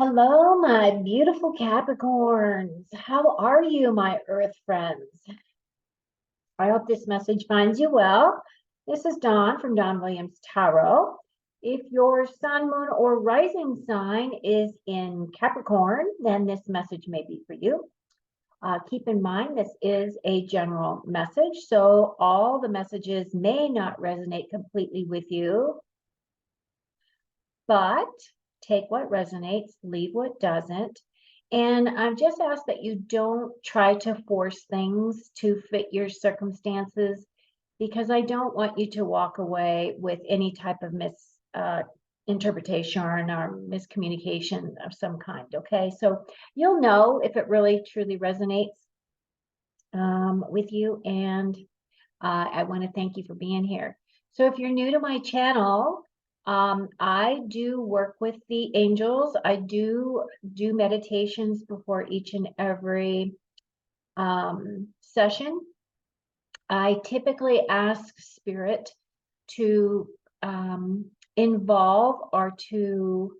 Hello, my beautiful Capricorns. How are you, my Earth friends? I hope this message finds you well. This is Dawn from Dawn Williams Tarot. If your sun, moon, or rising sign is in Capricorn, then this message may be for you. Keep in mind, this is a general message, so all the messages may not resonate completely with you, but take what resonates, leave what doesn't. And I've just asked that you don't try to force things to fit your circumstances, because I don't want you to walk away with any type of misinterpretation or miscommunication of some kind. Okay, so you'll know if it really truly resonates with you. And I want to thank you for being here. So if you're new to my channel, I do work with the angels. I do meditations before each and every session. I typically ask Spirit to involve or to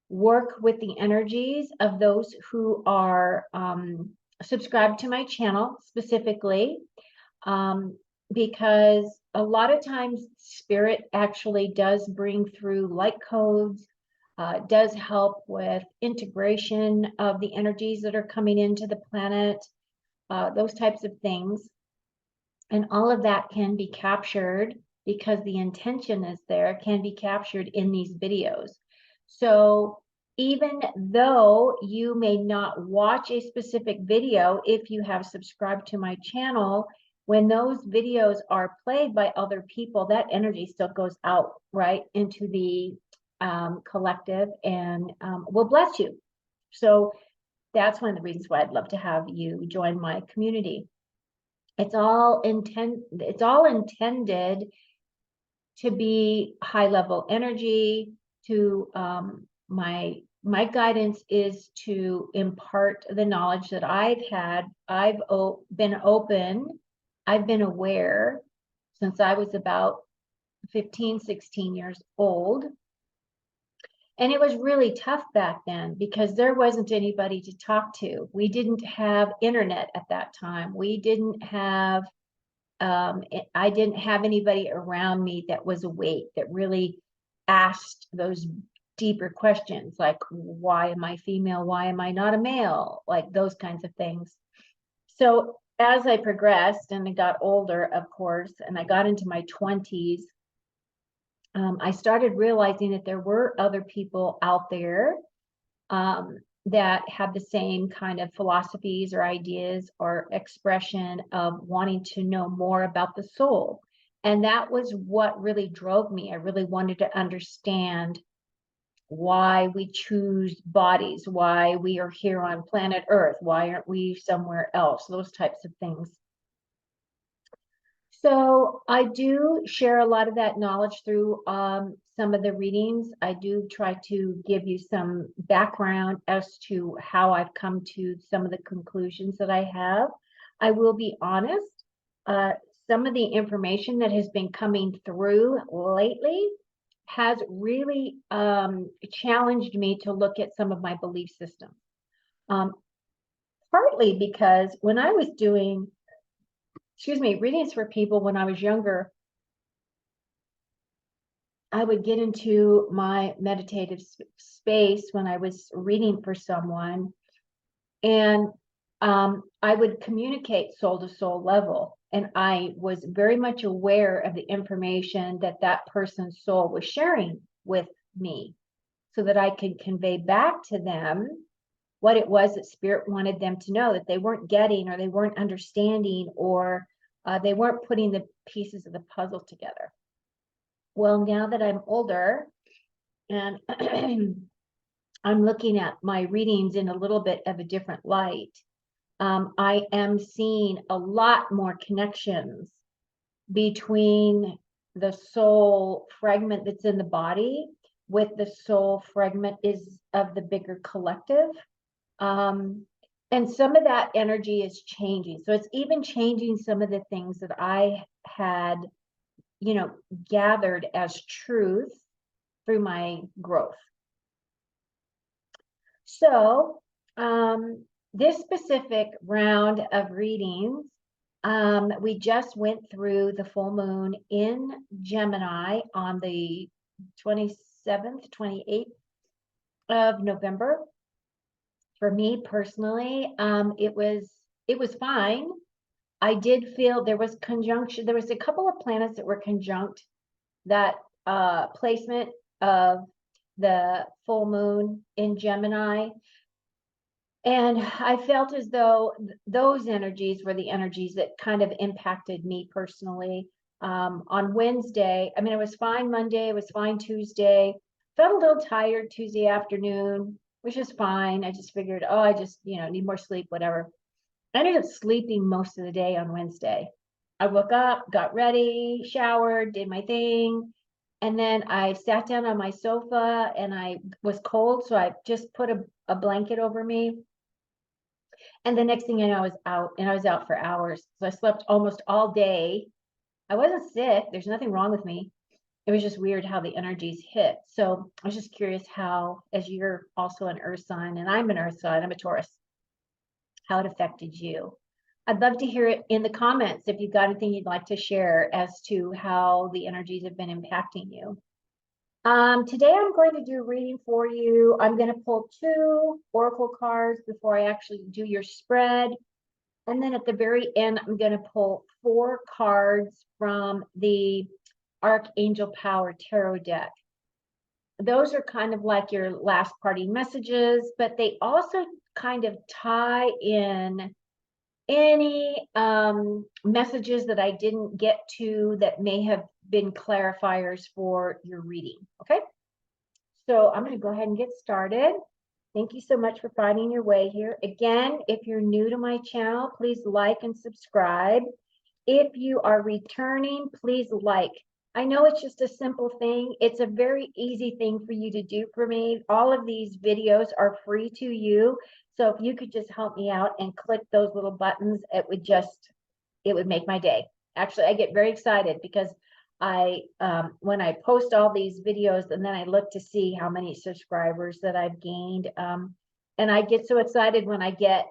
work with the energies of those who are subscribed to my channel specifically. Because a lot of times Spirit actually does bring through light codes, does help with integration of the energies that are coming into the planet, those types of things. And all of that can be captured, because the intention is there, can be captured in these videos. So even though you may not watch a specific video, if you have subscribed to my channel, when those videos are played by other people, that energy still goes out right into the collective and will bless you. So that's one of the reasons why I'd love to have you join my community. It's all intended to be high level energy. To my guidance is to impart the knowledge that I've had. I've been open. I've been aware since I was about 15, 16 years old. And it was really tough back then because there wasn't anybody to talk to. We didn't have internet at that time. We didn't have, I didn't have anybody around me that was awake, that really asked those deeper questions, like, why am I female? Why am I not a male? Like those kinds of things. So as I progressed and I got older, of course, and I got into my 20s, I started realizing that there were other people out there that had the same kind of philosophies or ideas or expression of wanting to know more about the soul. And that was what really drove me. I really wanted to understand why we choose bodies, why we are here on planet Earth, why aren't we somewhere else, those types of things. So I do share a lot of that knowledge through some of the readings. I do try to give you some background as to how I've come to some of the conclusions that I have. I will be honest, some of the information that has been coming through lately has really challenged me to look at some of my belief systems. Partly because when I was doing readings for people when I was younger, I would get into my meditative space when I was reading for someone, and I would communicate soul to soul level. And I was very much aware of the information that that person's soul was sharing with me, so that I could convey back to them what it was that Spirit wanted them to know, that they weren't getting, or they weren't understanding, or they weren't putting the pieces of the puzzle together. Well, now that I'm older and I'm looking at my readings in a little bit of a different light, I am seeing a lot more connections between the soul fragment that's in the body with the soul fragment is of the bigger collective. And some of that energy is changing. So it's even changing some of the things that I had, gathered as truth through my growth. So, this specific round of readings, we just went through the full moon in Gemini on the 27th, 28th of November. For me personally, it was fine. I did feel there was conjunction. There was a couple of planets that were conjunct that placement of the full moon in Gemini. And I felt as though those energies were the energies that kind of impacted me personally. On Wednesday, I mean, it was fine Monday, it was fine Tuesday. Felt a little tired Tuesday afternoon, which is fine. I just figured, oh, I just, need more sleep, whatever. I ended up sleeping most of the day on Wednesday. I woke up, got ready, showered, did my thing. And then I sat down on my sofa and I was cold. So I just put a blanket over me. And the next thing I know, I was out, and I was out for hours. So I slept almost all day. I wasn't sick. There's nothing wrong with me. It was just weird how the energies hit. So I was just curious how, as you're also an earth sign and I'm an earth sign, I'm a Taurus, how it affected you. I'd love to hear it in the comments if you've got anything you'd like to share as to how the energies have been impacting you. Today I'm going to do a reading for you. I'm going to pull 2 oracle cards before I actually do your spread. And then at the very end, I'm going to pull 4 cards from the Archangel Power Tarot deck. Those are kind of like your last party messages, but they also kind of tie in any messages that I didn't get to that may have been clarifiers for your reading. Okay, so I'm going to go ahead and get started. Thank you so much for finding your way here. Again, if you're new to my channel, please like and subscribe. If you are returning, please like. I know it's just a simple thing. It's a very easy thing for you to do for me. All of these videos are free to you. So if you could just help me out and click those little buttons, it would make my day. Actually, I get very excited because when I post all these videos and then I look to see how many subscribers that I've gained, and I get so excited when I get,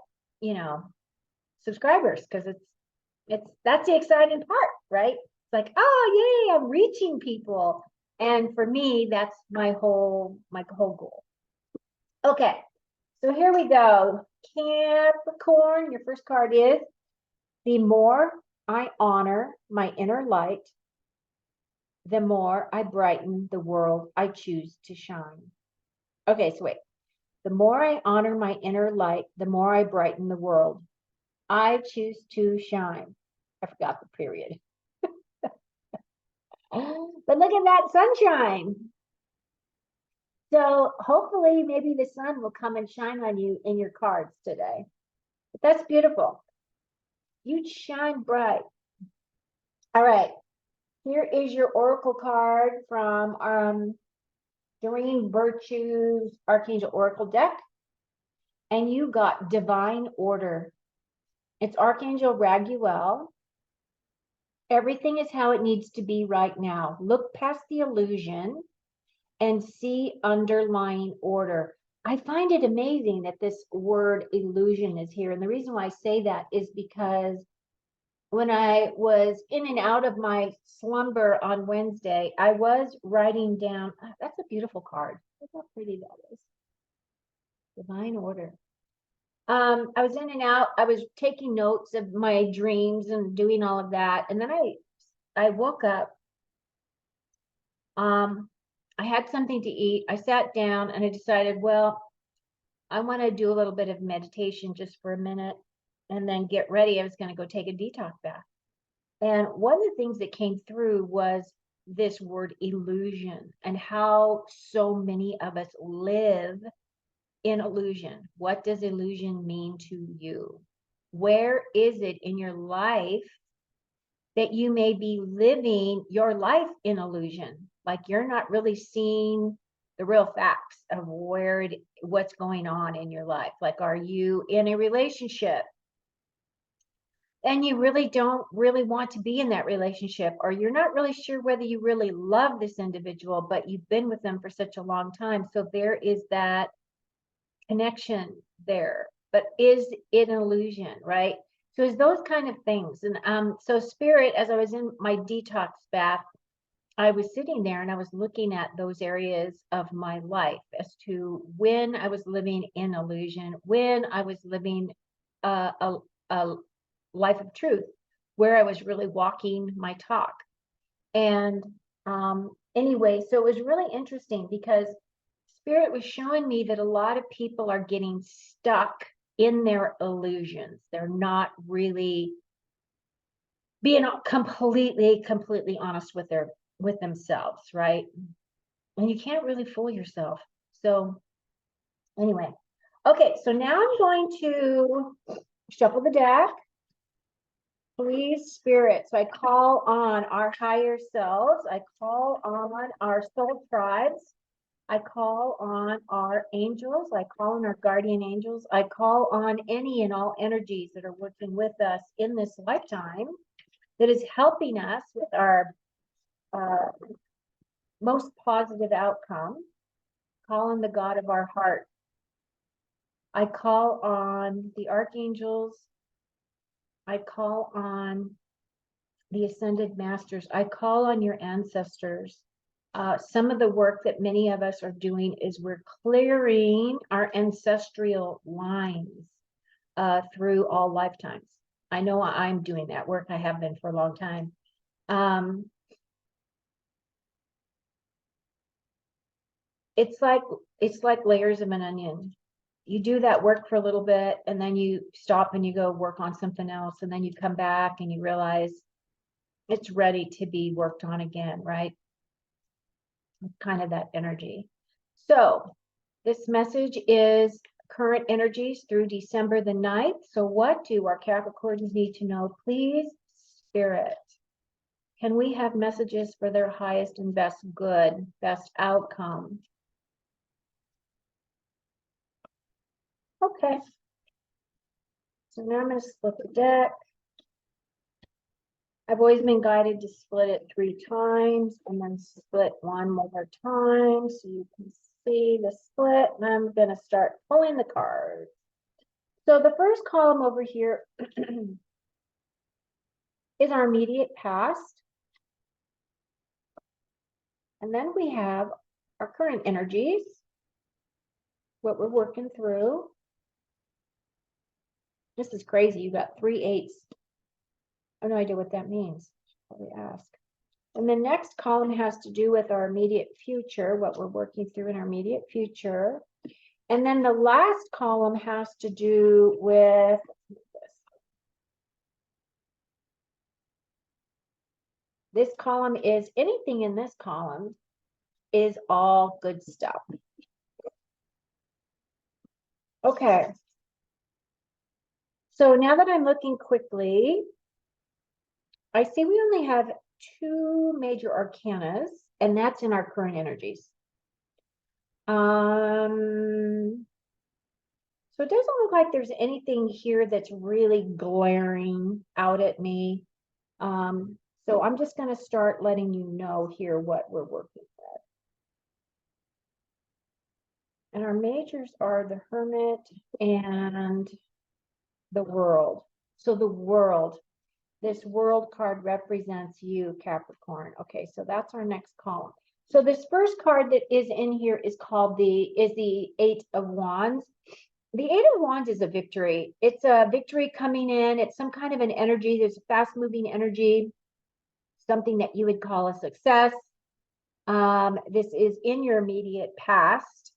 subscribers, because that's the exciting part, right? It's like, oh, yay, I'm reaching people. And for me, that's my whole goal. Okay, so here we go. Capricorn, your first card is, the more I honor my inner light, the more I brighten the world I choose to shine. Okay, so wait. The more I honor my inner light, the more I brighten the world I choose to shine. I forgot the period. But look at that sunshine. So hopefully maybe the sun will come and shine on you in your cards today. But that's beautiful. You shine bright. All right. Here is your oracle card from Doreen Virtue's Archangel Oracle deck. And you got divine order. It's Archangel Raguel. Everything is how it needs to be right now. Look past the illusion and see underlying order. I find it amazing that this word illusion is here. And the reason why I say that is because when I was in and out of my slumber on Wednesday, I was writing down, that's a beautiful card. Look how pretty that is. Divine order. I was in and out. I was taking notes of my dreams and doing all of that. And then I woke up. I had something to eat. I sat down and I decided, well, I want to do a little bit of meditation just for a minute and then get ready. I was going to go take a detox bath. And one of the things that came through was this word illusion and how so many of us live in illusion. What does illusion mean to you? Where is it in your life that you may be living your life in illusion? Like you're not really seeing the real facts of what's going on in your life. Like, are you in a relationship and you really don't really want to be in that relationship, or you're not really sure whether you really love this individual, but you've been with them for such a long time. So there is that connection there, but is it an illusion, right? So it's those kind of things. And so spirit, as I was in my detox bath, I was sitting there and I was looking at those areas of my life as to when I was living in illusion, when I was living a life of truth, where I was really walking my talk. And anyway, so it was really interesting because Spirit was showing me that a lot of people are getting stuck in their illusions. They're not really being completely honest with themselves, right? And you can't really fool yourself. So anyway, okay, so now I'm going to shuffle the deck. Please, Spirit. So I call on our higher selves. I call on our soul tribes. I call on our angels. I call on our guardian angels. I call on any and all energies that are working with us in this lifetime that is helping us with our most positive outcome. Call on the God of our heart. I call on the archangels. I call on the ascended masters. I call on your ancestors. Some of the work that many of us are doing is we're clearing our ancestral lines through all lifetimes. I know I'm doing that work. I have been for a long time. It's like layers of an onion. You do that work for a little bit and then you stop and you go work on something else, and then you come back and you realize it's ready to be worked on again, right? Kind of that energy. So this message is current energies through December the 9th. So what do our Capricorns need to know? Please, Spirit, can we have messages for their highest and best good, best outcome? Okay. So now I'm going to split the deck. I've always been guided to split it 3 times and then split one more time so you can see the split. And I'm going to start pulling the cards. So the first column over here is our immediate past. And then we have our current energies, what we're working through. This is crazy. You got 3 8s. I have no idea what that means. Probably ask. And the next column has to do with our immediate future, what we're working through in our immediate future. And then the last column has to do with this column is anything in this column is all good stuff. Okay. So now that I'm looking quickly, I see we only have 2 major arcanas, and that's in our current energies. So it doesn't look like there's anything here that's really glaring out at me. So I'm just going to start letting you know here what we're working with. And our majors are the Hermit and the World. So the World. This World card represents you, Capricorn. Okay, so that's our next column. So this first card that is in here is called the 8 of Wands. The 8 of Wands is a victory. It's a victory coming in. It's some kind of an energy. There's a fast-moving energy, something that you would call a success. This is in your immediate past.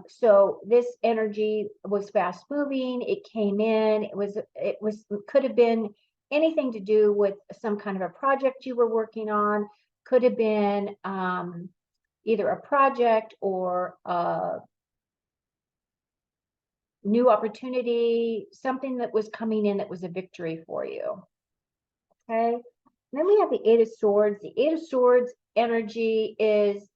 So this energy was fast-moving. It came in. It could have been anything to do with some kind of a project you were working on, could have been either a project or a new opportunity, something that was coming in that was a victory for you. Okay. And then we have the 8 of Swords. The 8 of Swords energy is,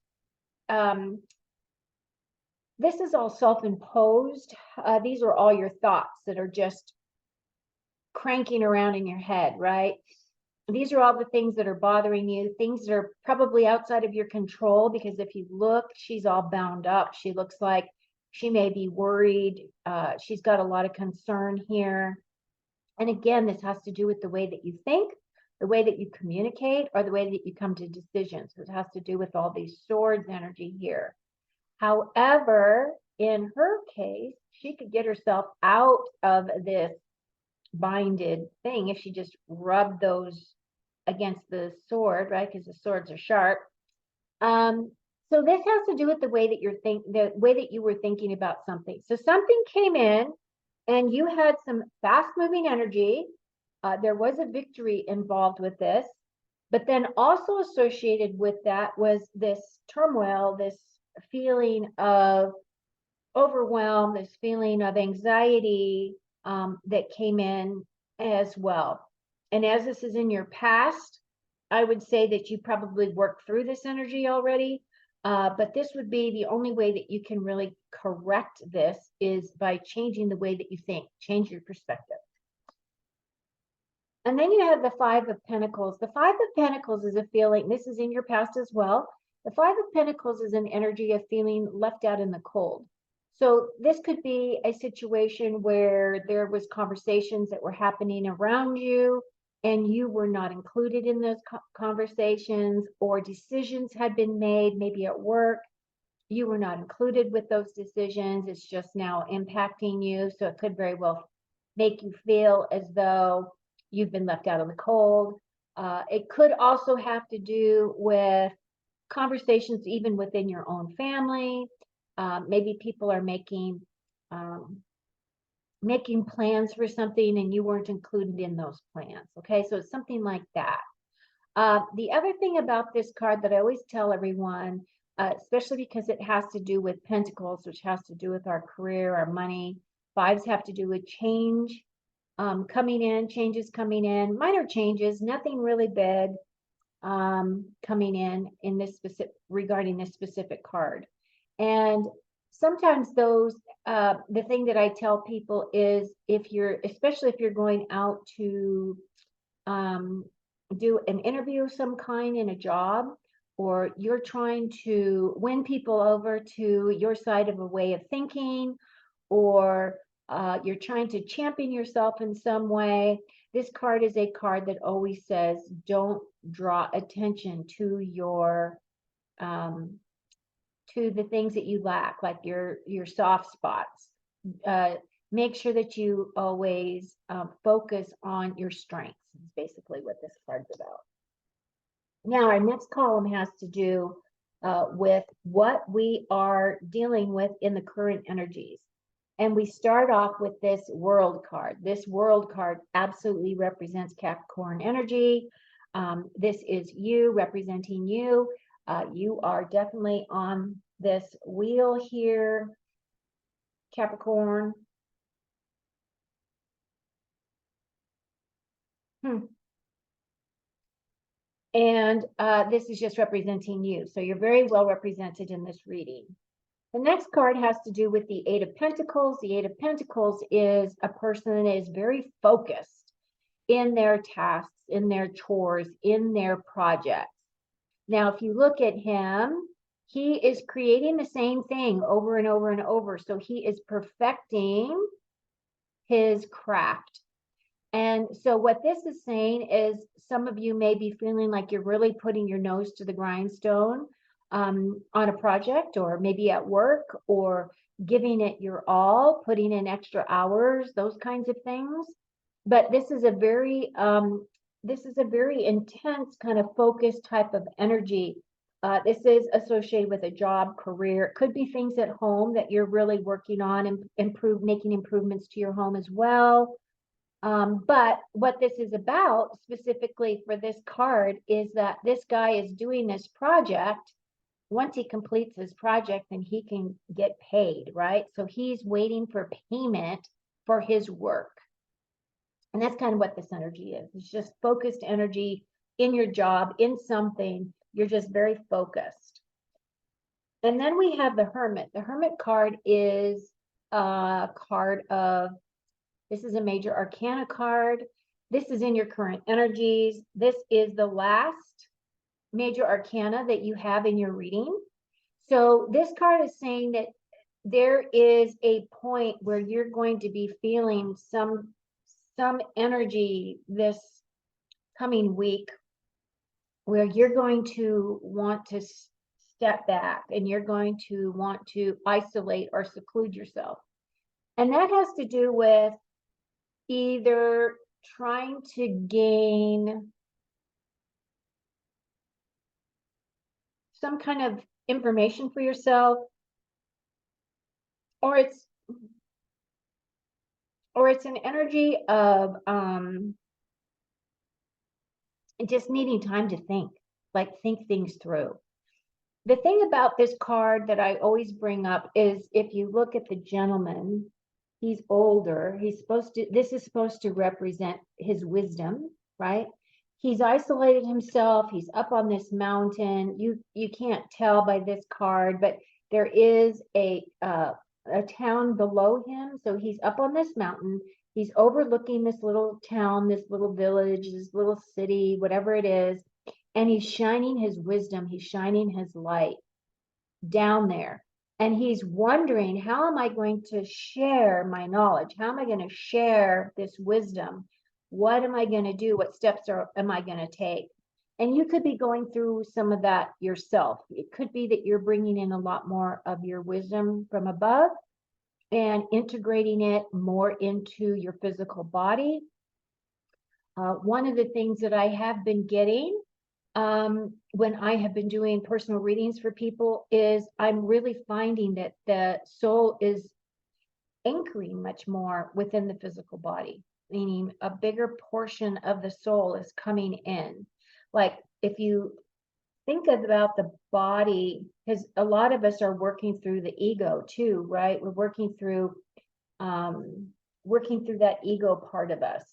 this is all self-imposed. These are all your thoughts that are just cranking around in your head, right? These are all the things that are bothering you, things that are probably outside of your control, because if you look, she's all bound up. She looks like She may be worried. She's got a lot of concern here. And again, this has to do with the way that you think, the way that you communicate, or the way that you come to decisions. It has to do with all these swords energy here. However, in her case, she could get herself out of this binded thing if she just rubbed those against the sword, right? Because the swords are sharp. So this has to do with the way that the way that you were thinking about something. So something came in and you had some fast moving energy. There was a victory involved with this, but then also associated with that was this turmoil, this feeling of overwhelm, this feeling of anxiety that came in as well. And as this is in your past, I would say that you probably worked through this energy already. But this would be the only way that you can really correct this is by changing the way that you think, change your perspective. And then you have the Five of Pentacles. The Five of Pentacles is a feeling, this is in your past as well. The Five of Pentacles is an energy of feeling left out in the cold. So this could be a situation where there was conversations that were happening around you and you were not included in those conversations, or decisions had been made, maybe at work. You were not included with those decisions. It's just now impacting you. So it could very well make you feel as though you've been left out in the cold. It could also have to do with conversations even within your own family. Maybe people are making plans for something and you weren't included in those plans. Okay, so it's something like that. The other thing about this card that I always tell everyone, especially because it has to do with Pentacles, which has to do with our career, our money. Fives have to do with change coming in, changes coming in, minor changes, nothing really big coming in this specific regarding this specific card. And sometimes those, the thing that I tell people is especially if you're going out to do an interview of some kind in a job, or you're trying to win people over to your side of a way of thinking, or you're trying to champion yourself in some way, this card is a card that always says, don't draw attention to your to the things that you lack, like your soft spots. Make sure that you always focus on your strengths. Is basically what this card's about. Now, our next column has to do with what we are dealing with in the current energies. And we start off with this World card. This World card absolutely represents Capricorn energy. This is you, representing you. You are definitely on this wheel here, Capricorn. And this is just representing you. So you're very well represented in this reading. The next card has to do with the Eight of Pentacles. The Eight of Pentacles is a person that is very focused in their tasks, in their chores, in their projects. Now, if you look at him, he is creating the same thing over and over and over. So he is perfecting his craft. And so what this is saying is some of you may be feeling like you're really putting your nose to the grindstone on a project, or maybe at work, or giving it your all, putting in extra hours, those kinds of things. But this is a very intense kind of focused type of energy. This is associated with a job, career. It could be things at home that you're really working on and making improvements to your home as well. But what this is about specifically for this card is that this guy is doing this project. Once he completes his project, then he can get paid, right? So he's waiting for payment for his work. And that's kind of what this energy is. It's just focused energy in your job, in something. You're just very focused. And then we have the Hermit. The Hermit card is a card of, this is a major arcana card. This is in your current energies. This is the last major arcana that you have in your reading. So this card is saying that there is a point where you're going to be feeling some energy this coming week where you're going to want to step back and you're going to want to isolate or seclude yourself. And that has to do with either trying to gain some kind of information for yourself, or it's an energy of just needing time to think, like think things through. The thing about this card that I always bring up is if you look at the gentleman, he's older. This is supposed to represent his wisdom, right? He's isolated himself. He's up on this mountain. You can't tell by this card, but there is a town below him. So he's up on this mountain. He's overlooking this little town, this little village, this little city, whatever it is. And he's shining his wisdom. He's shining his light down there. And he's wondering, how am I going to share my knowledge? How am I going to share this wisdom? What am I going to do? What steps am I going to take? And you could be going through some of that yourself. It could be that you're bringing in a lot more of your wisdom from above and integrating it more into your physical body. One of the things that I have been getting when I have been doing personal readings for people is I'm really finding that the soul is anchoring much more within the physical body, meaning a bigger portion of the soul is coming in. Like if you think about the body, because a lot of us are working through the ego too, right? We're working through that ego part of us.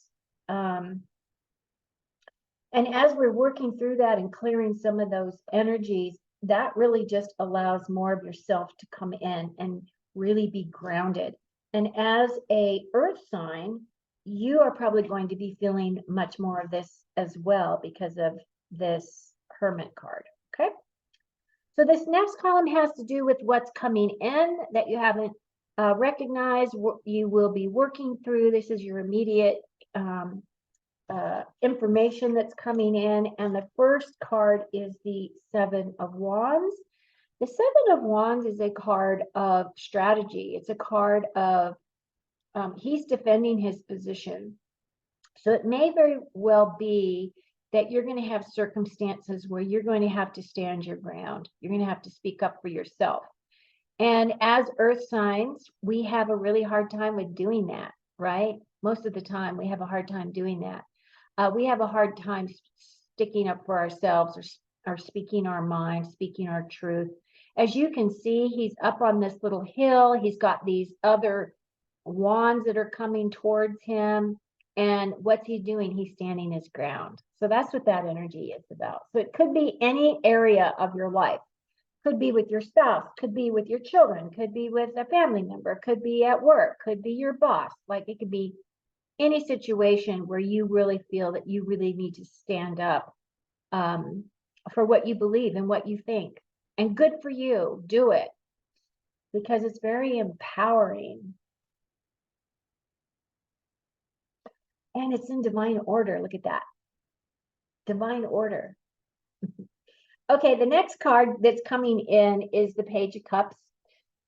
And as we're working through that and clearing some of those energies, that really just allows more of yourself to come in and really be grounded. And as a earth sign, you are probably going to be feeling much more of this as well because of this Hermit card, okay? So this next column has to do with what's coming in that you haven't recognized, what you will be working through. This is your immediate information that's coming in. And the first card is the Seven of Wands. The Seven of Wands is a card of strategy. It's a card of he's defending his position. So it may very well be that you're going to have circumstances where you're going to have to stand your ground. You're going to have to speak up for yourself. And as earth signs, we have a really hard time with doing that, right? Most of the time, we have a hard time doing that. We have a hard time sticking up for ourselves or speaking our mind, speaking our truth. As you can see, he's up on this little hill. He's got these other wands that are coming towards him. And what's he doing? He's standing his ground. So that's what that energy is about. So it could be any area of your life. Could be with your spouse, could be with your children, could be with a family member, could be at work, could be your boss. Like it could be any situation where you really feel that you really need to stand up for what you believe and what you think. And good for you, do it, because it's very empowering. And it's in divine order. Look at that. Divine order. Okay, the next card that's coming in is the Page of Cups.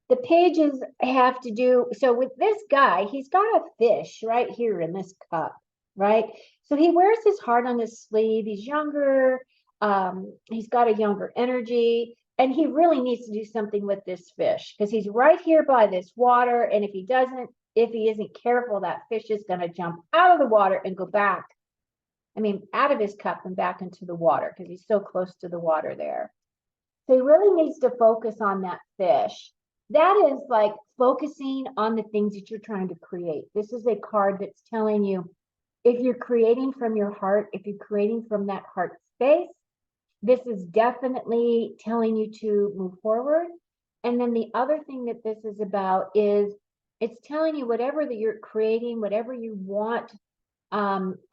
The pages have to do, so with this guy, he's got a fish right here in this cup, right? So he wears his heart on his sleeve. He's younger. He's got a younger energy. And he really needs to do something with this fish because he's right here by this water. And if he isn't careful, that fish is going to jump out of the water and go back. I mean, out of his cup and back into the water because he's so close to the water there. So he really needs to focus on that fish. That is like focusing on the things that you're trying to create. This is a card that's telling you if you're creating from your heart, if you're creating from that heart space, this is definitely telling you to move forward. And then the other thing that this is about is it's telling you whatever that you're creating, whatever you want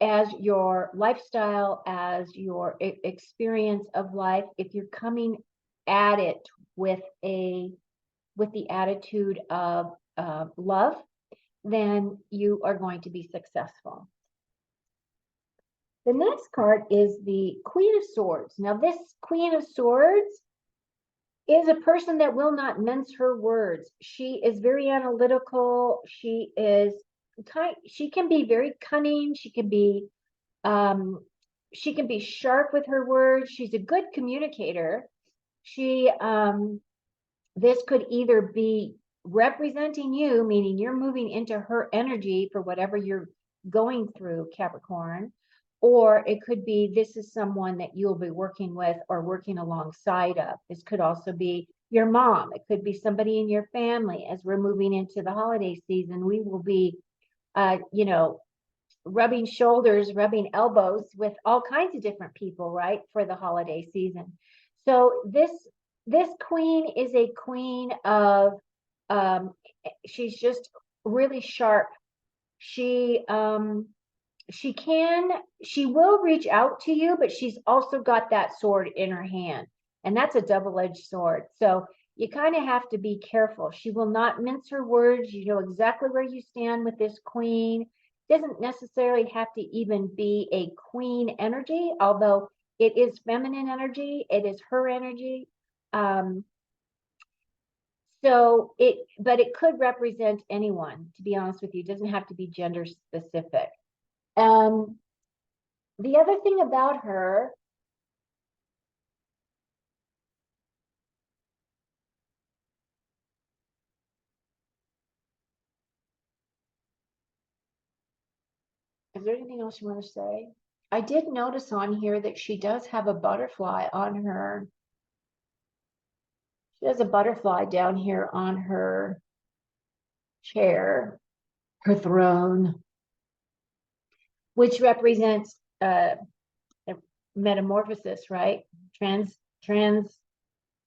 as your lifestyle, as your experience of life, if you're coming at it with a with the attitude of love, then you are going to be successful. The next card is the Queen of Swords. Now, this Queen of Swords is a person that will not mince her words. She is very analytical. She can be very cunning. She can be sharp with her words. She's a good communicator. This could either be representing you, meaning you're moving into her energy for whatever you're going through, Capricorn, or it could be this is someone that you'll be working with or working alongside of. This could also be your mom. It could be somebody in your family. As we're moving into the holiday season, we will be, rubbing shoulders, rubbing elbows with all kinds of different people, right, for the holiday season. So this queen is a queen of, she's just really sharp. She will reach out to you, but she's also got that sword in her hand, and that's a double-edged sword. So you kind of have to be careful. She will not mince her words. You know exactly where you stand with this queen. Doesn't necessarily have to even be a queen energy, although it is feminine energy. It is her energy. But it could represent anyone, to be honest with you. It doesn't have to be gender specific. The other thing about her, is there anything else you want to say? I did notice on here that she does have a butterfly on her. She has a butterfly down here on her chair, her throne, which represents a metamorphosis, right?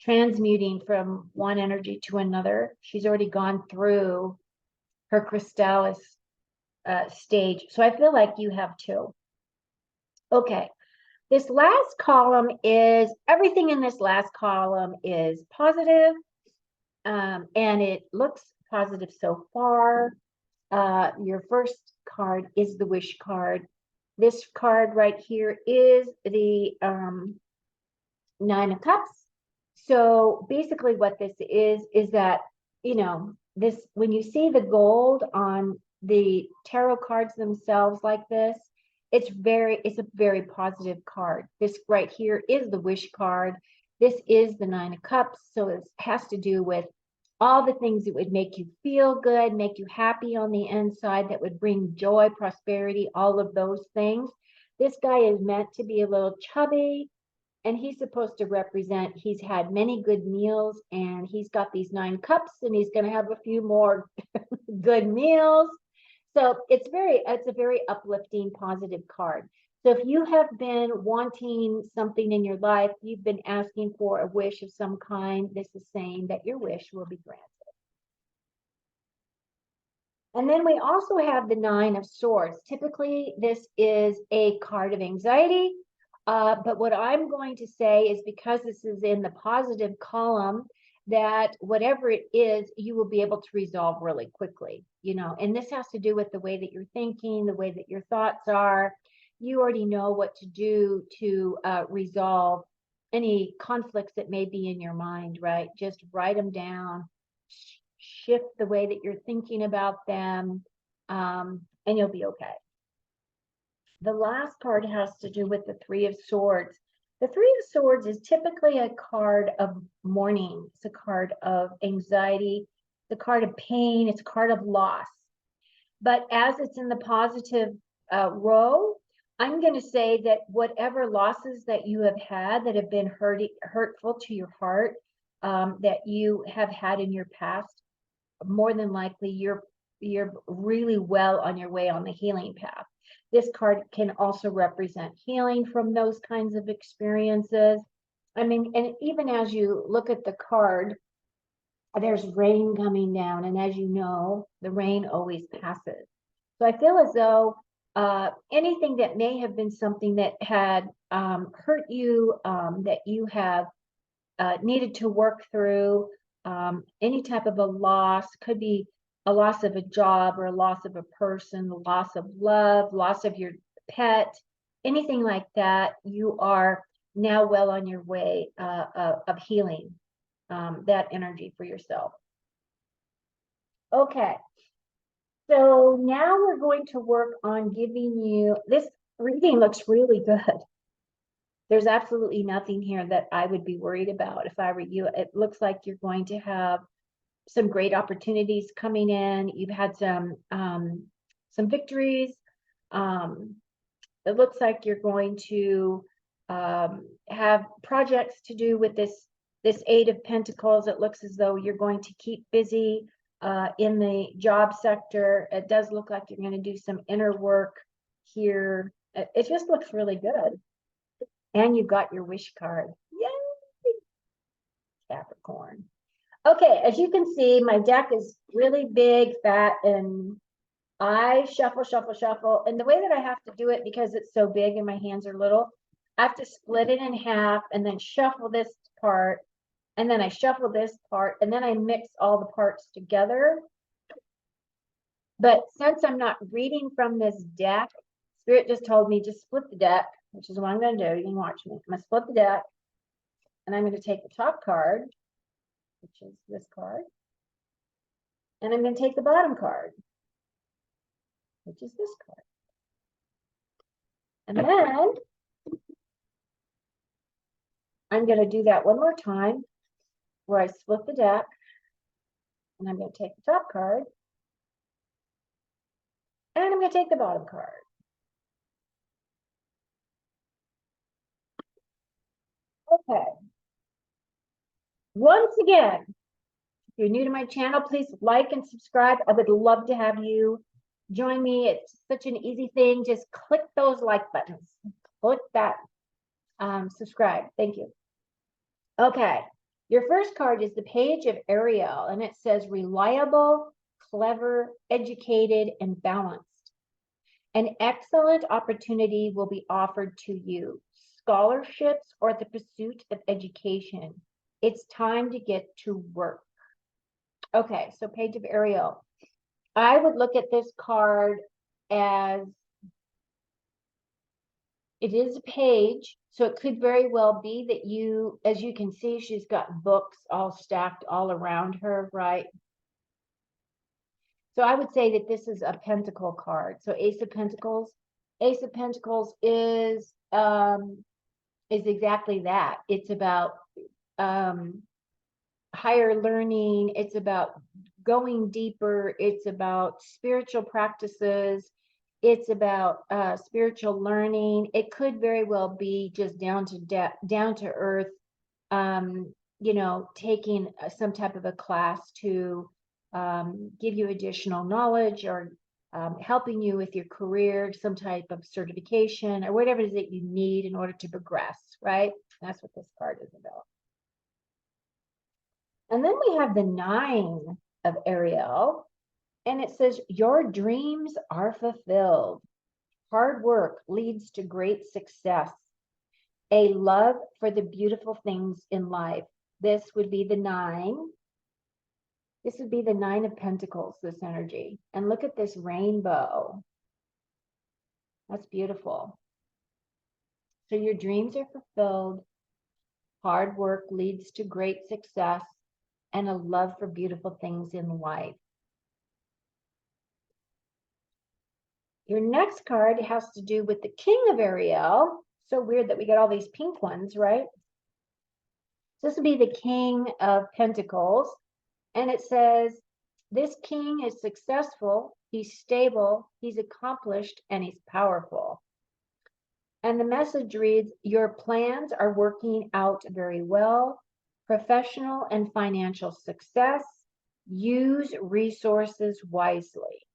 Transmuting from one energy to another. She's already gone through her chrysalis stage. So I feel like you have too. Okay. This last column is, everything in this last column is positive, and it looks positive so far. Your first card is the wish card. This card right here is the Nine of Cups. So basically what this is that, this, when you see the gold on the tarot cards themselves like this, it's a very positive card. This right here is the wish card. This is the Nine of Cups. So it has to do with all the things that would make you feel good, make you happy on the inside, that would bring joy, prosperity, all of those things. This guy is meant to be a little chubby, and he's supposed to represent, he's had many good meals, and he's got these 9 cups, and he's going to have a few more good meals. So it's a very uplifting, positive card. So if you have been wanting something in your life, you've been asking for a wish of some kind, this is saying that your wish will be granted. And then we also have the 9 of Swords. Typically, this is a card of anxiety. But what I'm going to say is, because this is in the positive column, that whatever it is, you will be able to resolve really quickly, and this has to do with the way that you're thinking, the way that your thoughts are. You already know what to do to resolve any conflicts that may be in your mind, right? Just write them down, shift the way that you're thinking about them, and you'll be okay. The last card has to do with the Three of Swords. The Three of Swords is typically a card of mourning. It's a card of anxiety. It's a card of pain. It's a card of loss. But as it's in the positive row, I'm going to say that whatever losses that you have had that have been hurtful to your heart, that you have had in your past, more than likely you're really well on your way on the healing path. This card can also represent healing from those kinds of experiences. I mean, and even as you look at the card, there's rain coming down, and as you know, the rain always passes. So I feel as though anything that may have been something that had hurt you, that you have needed to work through, any type of a loss, could be a loss of a job or a loss of a person, loss of love, loss of your pet, anything like that. You are now well on your way of healing that energy for yourself. Okay, so now we're going to work on giving you, this reading looks really good. There's absolutely nothing here that I would be worried about if I were you. It looks like you're going to have some great opportunities coming in. You've had some victories. It looks like you're going to have projects to do with this Eight of Pentacles. It looks as though you're going to keep busy in the job sector. It does look like you're going to do some inner work here. It just looks really good. And you've got your wish card. Yay! Capricorn. Okay, as you can see, my deck is really big, fat, and I shuffle, shuffle, shuffle. And the way that I have to do it, because it's so big and my hands are little, I have to split it in half and then shuffle this part. And then I shuffle this part, and then I mix all the parts together. But since I'm not reading from this deck, Spirit just told me just split the deck, which is what I'm going to do. You can watch me. I'm going to split the deck, and I'm going to take the top card, which is this card, and I'm going to take the bottom card, which is this card. And then I'm going to do that one more time, where I split the deck, and I'm going to take the top card, and I'm going to take the bottom card. Okay. Once again, if you're new to my channel, please like and subscribe. I would love to have you join me. It's such an easy thing. Just click those like buttons. Click that subscribe. Thank you. Okay. Your first card is the Page of Ariel, and it says reliable, clever, educated, and balanced. An excellent opportunity will be offered to you. Scholarships or the pursuit of education. It's time to get to work. Okay, so Page of Ariel. I would look at this card as it is a page, so it could very well be that you, as you can see, she's got books all stacked all around her, right? So I would say that this is a pentacle card. So Ace of Pentacles. Ace of Pentacles is exactly that. It's about higher learning. It's about going deeper. It's about spiritual practices. It's about spiritual learning. It could very well be just down to earth, you know, taking some type of a class to give you additional knowledge, or helping you with your career, some type of certification, or whatever it is that you need in order to progress, right? That's what this card is about. And then we have the Nine of Ariel, and it says, your dreams are fulfilled. Hard work leads to great success. A love for the beautiful things in life. This would be the nine. This would be the Nine of Pentacles, this energy. And look at this rainbow. That's beautiful. So your dreams are fulfilled. Hard work leads to great success, and a love for beautiful things in life. Your next card has to do with the King of Ariel. So weird that we got all these pink ones, right? This will be the King of Pentacles. And it says, this king is successful, he's stable, he's accomplished, and he's powerful. And the message reads, your plans are working out very well. Professional and financial success. Use resources wisely.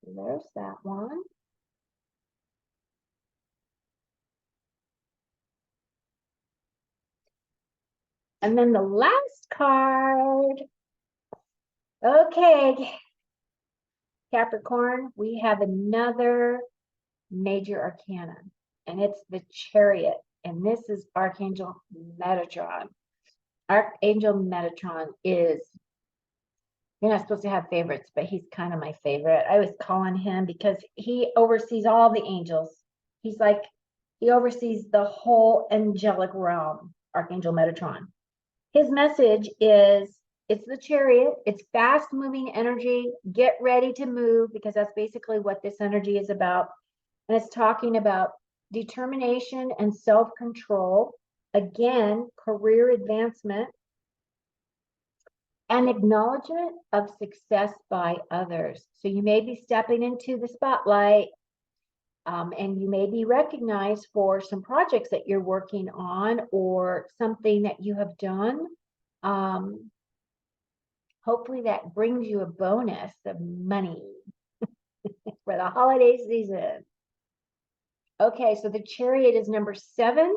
There's that one. And then the last card. Okay, Capricorn, we have another major arcana, and it's the Chariot. And this is Archangel Metatron. Archangel Metatron is, you're not supposed to have favorites, but he's kind of my favorite. I was calling him because he oversees all the angels. He's like, he oversees the whole angelic realm, Archangel Metatron. His message is, it's the chariot, it's fast moving energy. Get ready to move, because that's basically what this energy is about. And it's talking about determination and self-control. Again, career advancement and acknowledgement of success by others. So you may be stepping into the spotlight, and you may be recognized for some projects that you're working on or something that you have done. Hopefully that brings you a bonus of money for the holiday season. Okay, so the chariot is number 7,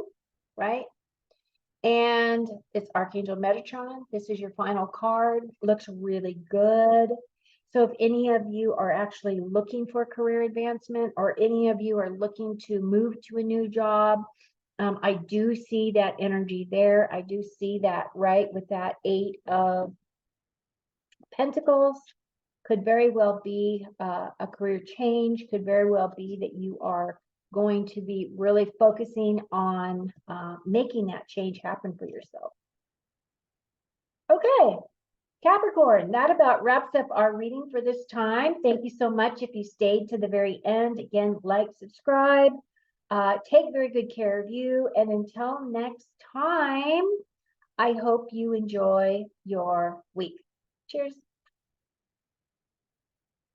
right? And it's Archangel Metatron. This is your final card. Looks really good. So if any of you are actually looking for career advancement, or any of you are looking to move to a new job, I do see that energy there. I do see that right with that 8 of Pentacles. Could very well be a career change. Could very well be that you are going to be really focusing on making that change happen for yourself. Okay, Capricorn, that about wraps up our reading for this time. Thank you so much if you stayed to the very end. Again, like, subscribe, take very good care of you. And until next time, I hope you enjoy your week. Cheers.